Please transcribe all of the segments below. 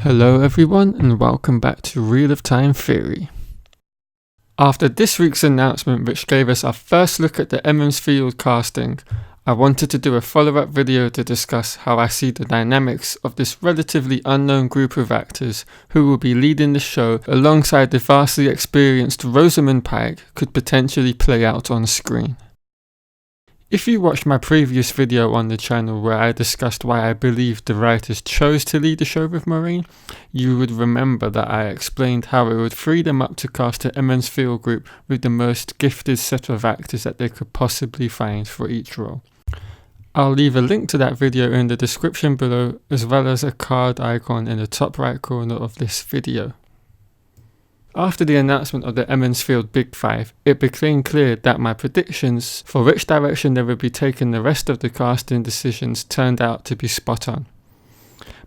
Hello everyone and welcome back to Reel of Time Theory. After this week's announcement, which gave us our first look at the Emond's Field casting, I wanted to do a follow-up video to discuss how I see the dynamics of this relatively unknown group of actors who will be leading the show alongside the vastly experienced Rosamund Pike could potentially play out on screen. If you watched my previous video on the channel where I discussed why I believe the writers chose to lead the show with Moiraine, you would remember that I explained how it would free them up to cast the Emond's Field group with the most gifted set of actors that they could possibly find for each role. I'll leave a link to that video in the description below, as well as a card icon in the top right corner of this video. After the announcement of the Emond's Field Big Five, it became clear that my predictions for which direction they would be taking the rest of the casting decisions turned out to be spot on.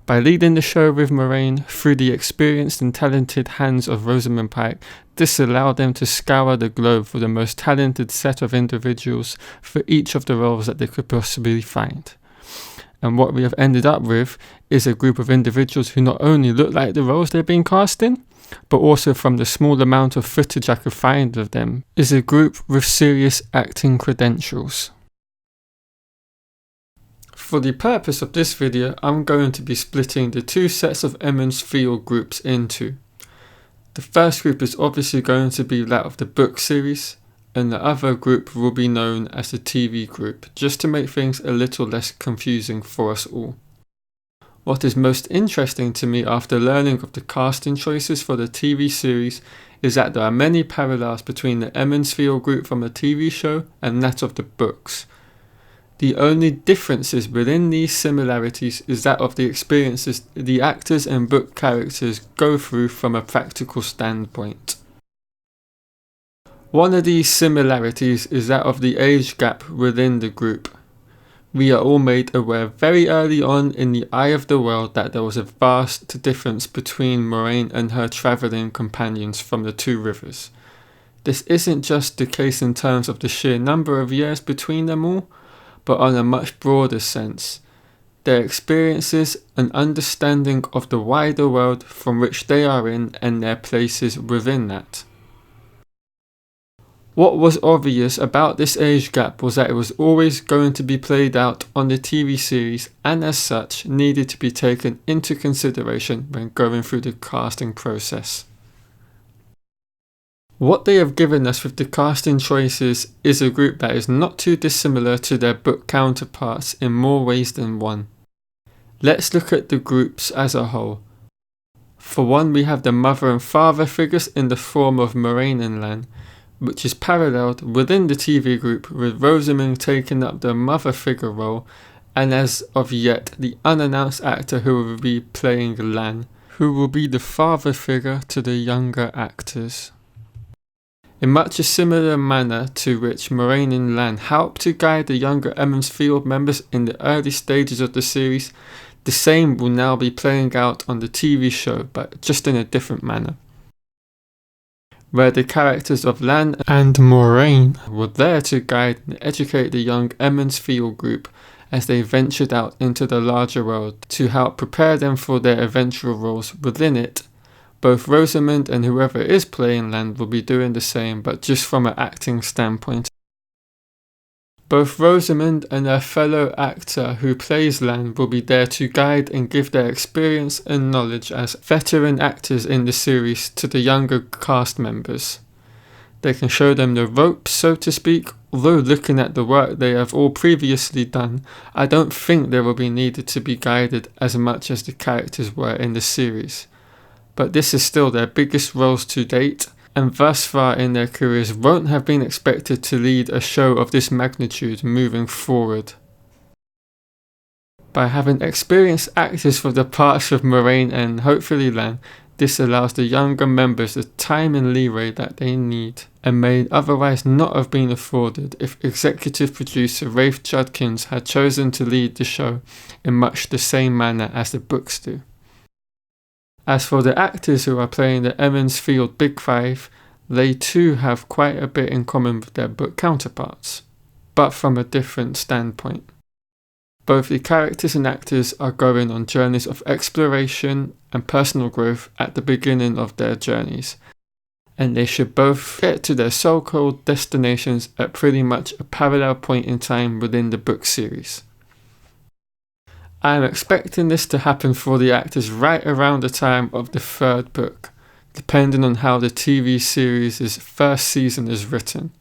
By leading the show with Moiraine through the experienced and talented hands of Rosamund Pike, this allowed them to scour the globe for the most talented set of individuals for each of the roles that they could possibly find. And what we have ended up with is a group of individuals who not only look like the roles they're being cast in, but also from the small amount of footage I could find of them, is a group with serious acting credentials. For the purpose of this video, I'm going to be splitting the two sets of Emond's Field groups into. The first group is obviously going to be that of the book series, and the other group will be known as the TV group, just to make things a little less confusing for us all. What is most interesting to me after learning of the casting choices for the TV series is that there are many parallels between the Emond's Field group from the TV show and that of the books. The only differences within these similarities is that of the experiences the actors and book characters go through from a practical standpoint. One of these similarities is that of the age gap within the group. We are all made aware very early on in the Eye of the World that there was a vast difference between Moiraine and her travelling companions from the Two Rivers. This isn't just the case in terms of the sheer number of years between them all, but on a much broader sense. Their experiences and understanding of the wider world from which they are in and their places within that. What was obvious about this age gap was that it was always going to be played out on the TV series and as such needed to be taken into consideration when going through the casting process. What they have given us with the casting choices is a group that is not too dissimilar to their book counterparts in more ways than one. Let's look at the groups as a whole. For one, we have the mother and father figures in the form of Moiraine and Lan, which is paralleled within the TV group with Rosamund taking up the mother figure role, and as of yet the unannounced actor who will be playing Lan, who will be the father figure to the younger actors. In much a similar manner to which Moiraine and Lan help to guide the younger Emond's Field members in the early stages of the series, the same will now be playing out on the TV show, but just in a different manner, where the characters of Lan and Moiraine were there to guide and educate the young Emond's Field group as they ventured out into the larger world to help prepare them for their eventual roles within it. Both Rosamund and whoever is playing Lan will be doing the same, but just from an acting standpoint. Both Rosamund and her fellow actor who plays Lan will be there to guide and give their experience and knowledge as veteran actors in the series to the younger cast members. They can show them the ropes, so to speak, although looking at the work they have all previously done, I don't think they will be needed to be guided as much as the characters were in the series. But this is still their biggest roles to date, and thus far in their careers won't have been expected to lead a show of this magnitude moving forward. By having experienced actors for the parts of Moiraine and hopefully Lan, this allows the younger members the time and leeway that they need, and may otherwise not have been afforded if executive producer Rafe Judkins had chosen to lead the show in much the same manner as the books do. As for the actors who are playing the Emond's Field Big Five, they too have quite a bit in common with their book counterparts, but from a different standpoint. Both the characters and actors are going on journeys of exploration and personal growth at the beginning of their journeys, and they should both get to their so-called destinations at pretty much a parallel point in time within the book series. I am expecting this to happen for the actors right around the time of the third book, depending on how the TV series' first season is written.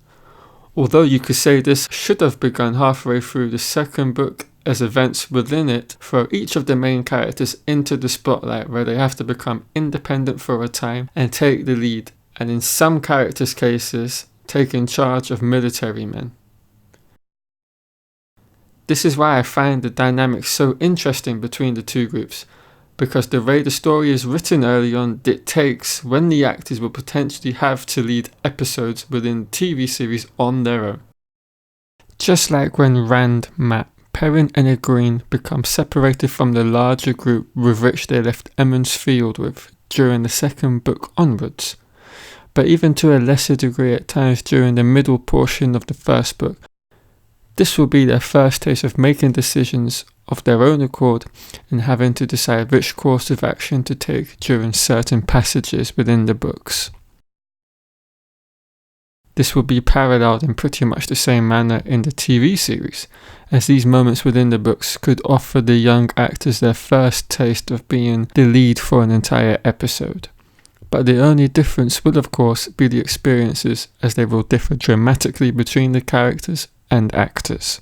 Although you could say this should have begun halfway through the second book, as events within it throw each of the main characters into the spotlight where they have to become independent for a time and take the lead, and in some characters' cases, take in charge of military men. This is why I find the dynamic so interesting between the two groups, because the way the story is written early on dictates when the actors will potentially have to lead episodes within the TV series on their own. Just like when Rand, Mat, Perrin and Egwene become separated from the larger group with which they left Emond's Field with during the second book onwards, but even to a lesser degree at times during the middle portion of the first book. This will be their first taste of making decisions of their own accord and having to decide which course of action to take during certain passages within the books. This will be paralleled in pretty much the same manner in the TV series, as these moments within the books could offer the young actors their first taste of being the lead for an entire episode. But the only difference will of course be the experiences, as they will differ dramatically between the characters and actors.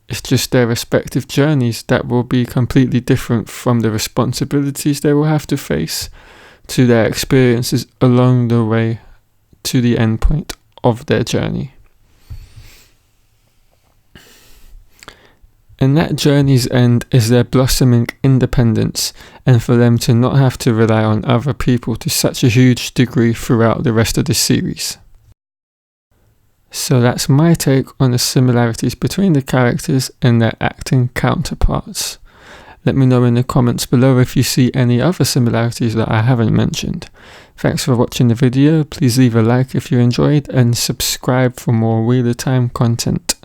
It's just their respective journeys that will be completely different, from the responsibilities they will have to face to their experiences along the way to the end point of their journey. And that journey's end is their blossoming independence, and for them to not have to rely on other people to such a huge degree throughout the rest of the series. So that's my take on the similarities between the characters and their acting counterparts. Let me know in the comments below if you see any other similarities that I haven't mentioned. Thanks for watching the video. Please leave a like if you enjoyed and subscribe for more Wheel of Time content.